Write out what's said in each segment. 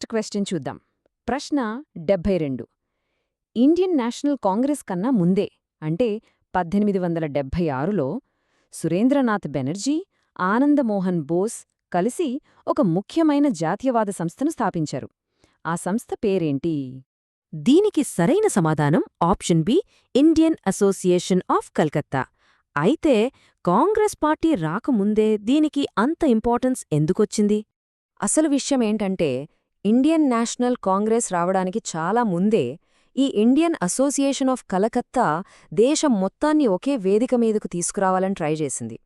Question చూద్దాం. ప్రశ్న 72. Indian national Congress కన్నా ముందే అంటే 1876లో సురేంద్రనాథ్ బెనర్జీ, ఆనందమోహన్ బోస్ కలిసి ఒక ముఖ్యమైన జాతీయవాద సంస్థను స్థాపించారు. ఆ సంస్థ పేరేంటి? దీనికి సరైన సమాధానం option B, Indian association of Calcutta. అయితే కాంగ్రెస్ పార్టీ రాకముందే దీనికి అంత ఇంపార్టెన్స్ ఎందుకొచ్చింది? అసలు విషయమేంటంటే, ఇండియన్ నేషనల్ కాంగ్రెస్ రావడానికి చాలా ముందే ఈ ఇండియన్ అసోసియేషన్ ఆఫ్ కలకత్తా దేశం మొత్తాన్ని ఒకే వేదిక మీదకు తీసుకురావాలని ట్రై చేసింది.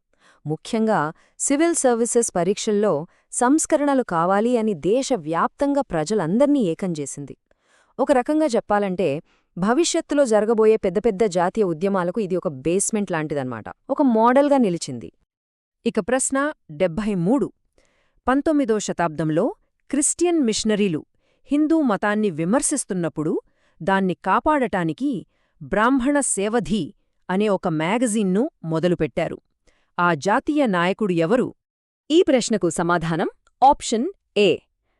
ముఖ్యంగా సివిల్ సర్వీసెస్ పరీక్షల్లో సంస్కరణలు కావాలి అని దేశవ్యాప్తంగా ప్రజలందర్నీ ఏకం చేసింది. ఒక రకంగా చెప్పాలంటే, భవిష్యత్తులో జరగబోయే పెద్ద పెద్ద జాతీయ ఉద్యమాలకు ఇది ఒక బేస్మెంట్ లాంటిదన్నమాట. ఒక మోడల్గా నిలిచింది. ఇక ప్రశ్న 73. 19వ శతాబ్దంలో క్రిస్టియన్ మిషనరీలు హిందూ మతాన్ని విమర్శిస్తున్నప్పుడు దాన్ని కాపాడటానికి బ్రాహ్మణ సేవధి అనే ఒక మ్యాగజీన్ను మొదలుపెట్టారు. ఆ జాతీయ నాయకుడు ఎవరు? ఈ ప్రశ్నకు సమాధానం ఆప్షన్ ఏ,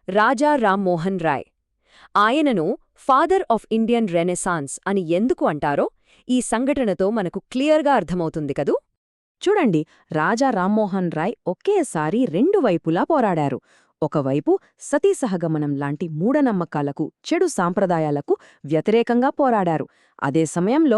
రాజా రామ్మోహన్ రాయ్. ఆయనను ఫాదర్ ఆఫ్ ఇండియన్ రెనెసాన్స్ అని ఎందుకు అంటారో ఈ సంఘటనతో మనకు క్లియర్గా అర్థమవుతుంది కదూ. చూడండి, రాజా రామ్మోహన్ రాయ్ ఒకేసారి రెండు వైపులా పోరాడారు. ఒకవైపు సతీసహగమనం లాంటి మూఢనమ్మకాలకు, చెడు సాంప్రదాయాలకు వ్యతిరేకంగా పోరాడారు. అదే సమయంలో